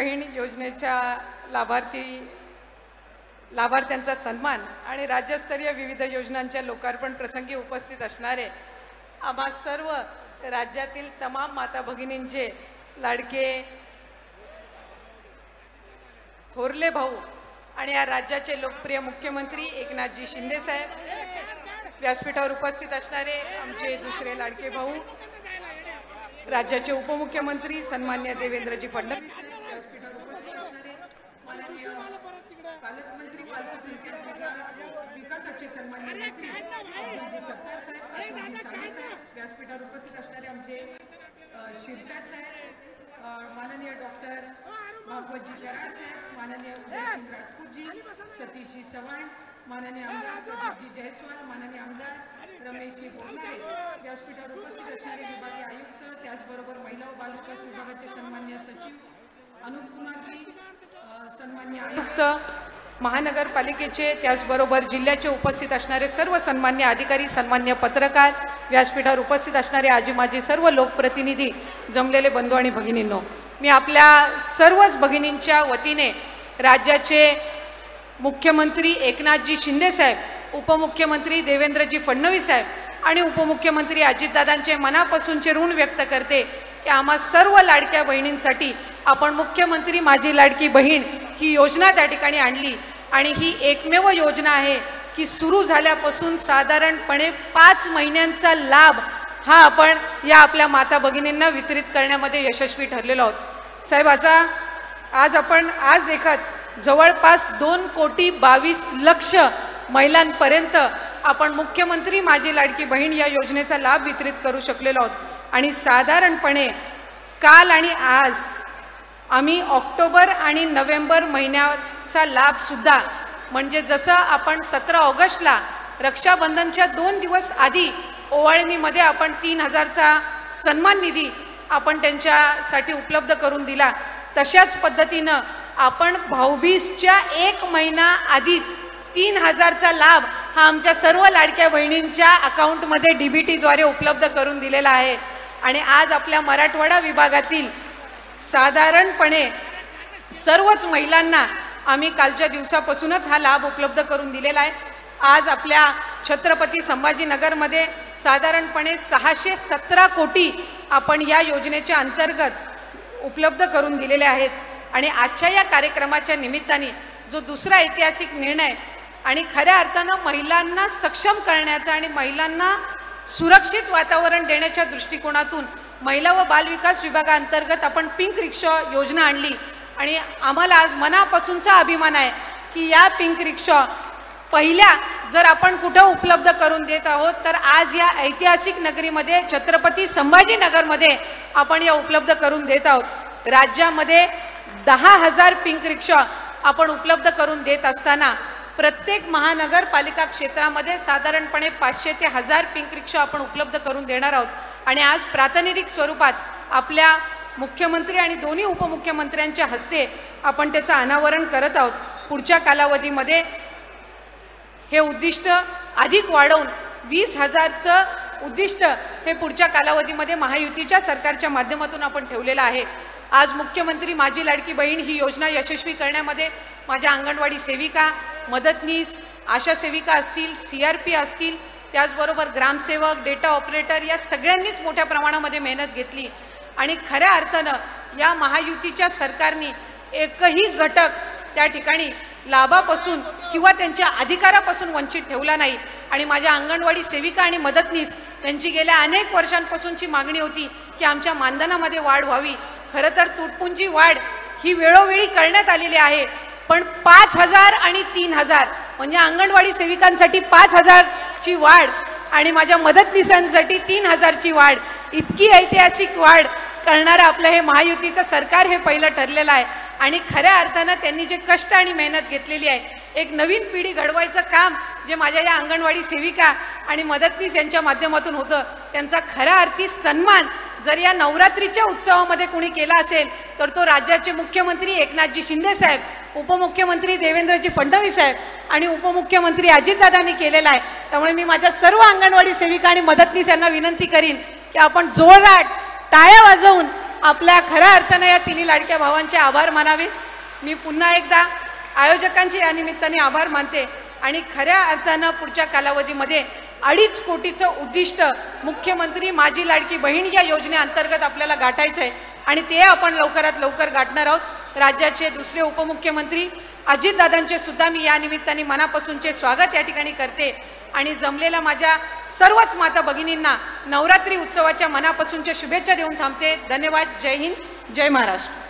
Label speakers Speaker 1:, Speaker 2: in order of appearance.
Speaker 1: बहीण योजनेच्या लाभार्थ्यांचा सन्मान आणि राज्यस्तरीय विविध योजनांच्या लोकार्पण प्रसंगी उपस्थित असणारे आम्हा सर्व राज्यातील तमाम माता भगिनींचे लाडके थोरले भाऊ आणि या राज्याचे लोकप्रिय मुख्यमंत्री एकनाथजी शिंदे साहेब, व्यासपीठावर उपस्थित असणारे आमचे दुसरे लाडके भाऊ राज्याचे उपमुख्यमंत्री सन्मान्य देवेंद्रजी फडणवीस साहेब, व्यासपीठावर उपस्थित असणारे माननीय पालकमंत्री अल्पसंख्याक विकासाचे सन्मान्य मंत्री अब्दुलजी सत्तार साहेब, अतुलजी सावे साहेब, व्यासपीठावर उपस्थित असणारे आमचे शिरसाट साहेब, माननीय डॉक्टर भागवतजी कराड साहेब, माननीय उदयसिंग राजपूतजी, सतीशजी चव्हाण, माननीय आमदार प्रदीपजी जयस्वाल, माननीय आमदार रमेशजी बोरनारे, व्यासपीठावर उपस्थित असणारे विभागीय आयुक्त, त्याचबरोबर महिला व बालविकास विभागाचे सन्मान्य सचिव अनुप कुमारजी, सन्मान्य आयुक्त महानगरपालिकेचे, त्याचबरोबर जिल्ह्याचे उपस्थित असणारे सर्व सन्मान्य अधिकारी, सन्मान्य पत्रकार, व्यासपीठावर उपस्थित असणारे आजी माजी सर्व लोकप्रतिनिधी, जमलेले बंधू आणि भगिनींनो, मी आपल्या सर्वच भगिनींच्या वतीने राज्याचे मुख्यमंत्री एकनाथजी शिंदे साहेब, उपमुख्यमंत्री देवेंद्रजी फडणवीस साहेब आणि उपमुख्यमंत्री अजितदादांचे मनापासूनचे ऋण व्यक्त करते की आम्हा सर्व लाडक्या बहिणींसाठी आपण मुख्यमंत्री माझी लाडकी बहीण ही योजना त्या ठिकाणी आणली आणि ही एकमेव योजना आहे की सुरू झाल्यापासून साधारणपणे 5 महिन्यांचा लाभ हा आपण या आपल्या माता भगिनींना वितरित करण्यामध्ये यशस्वी ठरलेलो आहोत। साहेब, आज आपण आज देखत जवळपास 2,22,00,000 महिलांपर्यंत आपण मुख्यमंत्री माझी लाडकी बहीण या योजनेचा लाभ वितरित करू शकलेलो आहोत आणि साधारणपणे काल आणि आज आम्ही ऑक्टोबर आणि नोव्हेंबर महिन्याचा लाभ सुद्धा म्हणजे जसं आपण 17 ऑगस्टला रक्षाबंधनच्या 2 दिवस आधी ओवाळणीमध्ये आपण 3,000चा सन्मान निधी आपण त्यांच्यासाठी उपलब्ध करून दिला, तशाच पद्धतीनं आपण भाऊबीजच्या 1 महिना आधीच 3,000चा लाभ हा आमच्या सर्व लाडक्या बहिणींच्या अकाउंटमध्ये DBTद्वारे उपलब्ध करून दिलेला आहे आणि आज आपल्या मराठवाडा विभागातील साधारणपणे सर्वच महिलांना आम्ही कालच्या दिवसापासूनच हा लाभ उपलब्ध करून दिलेला आहे। आज आपल्या छत्रपती संभाजीनगरमध्ये साधारणपणे 617 कोटी आपण या योजनेच्या अंतर्गत उपलब्ध करून दिलेले आहेत आणि आजच्या या कार्यक्रमाच्या निमित्ताने जो दुसरा ऐतिहासिक निर्णय आणि खऱ्या अर्थानं महिलांना सक्षम करण्याचा आणि महिलांना सुरक्षित वातावरण देण्याच्या दृष्टिकोनातून महिला व बालविकास विभागाअंतर्गत आपण पिंक रिक्षा योजना आणली आणि आम्हाला आज मनापासूनचा अभिमान आहे की या पिंक रिक्षा पहिल्या जर आपण कुठं उपलब्ध करून देत आहोत तर आज या ऐतिहासिक नगरीमध्ये छत्रपती संभाजीनगरमध्ये आपण या उपलब्ध करून देत आहोत। राज्यामध्ये 10,000 पिंक रिक्षा आपण उपलब्ध करून देत असताना प्रत्येक महानगरपालिका क्षेत्रामध्ये साधारणपणे 500 ते 1000 पिंक रिक्षा आपण उपलब्ध करून देणार आहोत आणि आज प्रातिनिधिक स्वरूपात आपल्या मुख्यमंत्री आणि दोन्ही उपमुख्यमंत्र्यांच्या हस्ते आपण त्याचं अनावरण करत आहोत। पुढच्या कालावधीमध्ये हे उद्दिष्ट अधिक वाढवून 20,000चं उद्दिष्ट हे पुढच्या कालावधीमध्ये महायुतीच्या सरकारच्या माध्यमातून आपण ठेवलेलं आहे। आज मुख्यमंत्री माझी लाडकी बहीण ही योजना यशस्वी करण्यामध्ये माझ्या अंगणवाडी सेविका, मदतनीस, आशा सेविका असतील, CRP असतील, त्याचबरोबर ग्रामसेवक, डेटा ऑपरेटर या सगळ्यांनीच मोठ्या प्रमाणामध्ये मेहनत घेतली आणि खऱ्या अर्थानं या महायुतीच्या सरकारने एकही घटक त्या ठिकाणी लाभापासून किंवा त्यांच्या अधिकारापासून वंचित ठेवला नाही आणि माझ्या अंगणवाडी सेविका आणि मदतनीस यांची गेल्या अनेक वर्षांपासूनची मागणी होती की आमच्या मानधनामध्ये वाढ व्हावी। खरं तर तुटपुंजी वाढ ही वेळोवेळी करण्यात आलेली आहे, पण 5,000 आणि 3,000 म्हणजे अंगणवाडी सेविकांसाठी 5,000ची वाढ आणि माझ्या मदतनीसांसाठी 3,000ची वाढ, इतकी ऐतिहासिक वाढ करणारं आपलं हे महायुतीचं सरकार हे पहिलं ठरलेलं आहे आणि खऱ्या अर्थानं त्यांनी जे कष्ट आणि मेहनत घेतलेली आहे, एक नवीन पिढी घडवायचं काम जे माझ्या या अंगणवाडी सेविका आणि मदतनीस यांच्या माध्यमातून होतं, त्यांचा खऱ्या अर्थी सन्मान जर या नवरात्रीच्या उत्सवामध्ये कोणी केला असेल तर तो राज्याचे मुख्यमंत्री एकनाथजी शिंदे साहेब, उपमुख्यमंत्री देवेंद्रजी फडणवीस साहेब आणि उपमुख्यमंत्री अजितदादांनी केलेला आहे। त्यामुळे मी माझ्या सर्व अंगणवाडी सेविका आणि मदतनीस यांना विनंती करीन की आपण जोरदार टाळ्या वाजवून आपल्या खऱ्या अर्थानं या तिन्ही लाडक्या भावांचे आभार मानावे. मी पुन्हा एकदा आयोजकांचे या निमित्ताने आभार मानते आणि खऱ्या अर्थानं पुढच्या कालावधीमध्ये 2.5 कोटीचं उद्दिष्ट मुख्यमंत्री माझी लाडकी बहीण या योजनेअंतर्गत आपल्याला गाठायचं आहे आणि ते आपण लवकरात लवकर गाठणार आहोत. राज्याचे दुसरे उपमुख्यमंत्री अजितदादांचे सुद्धा मी या निमित्ताने मनापासूनचे स्वागत या ठिकाणी करते आणि जमलेल्या माझ्या सर्वच माता भगिनींना नवरात्री उत्सवाच्या मनापासूनच्या शुभेच्छा देऊन थांबते. धन्यवाद. जय हिंद, जय महाराष्ट्र.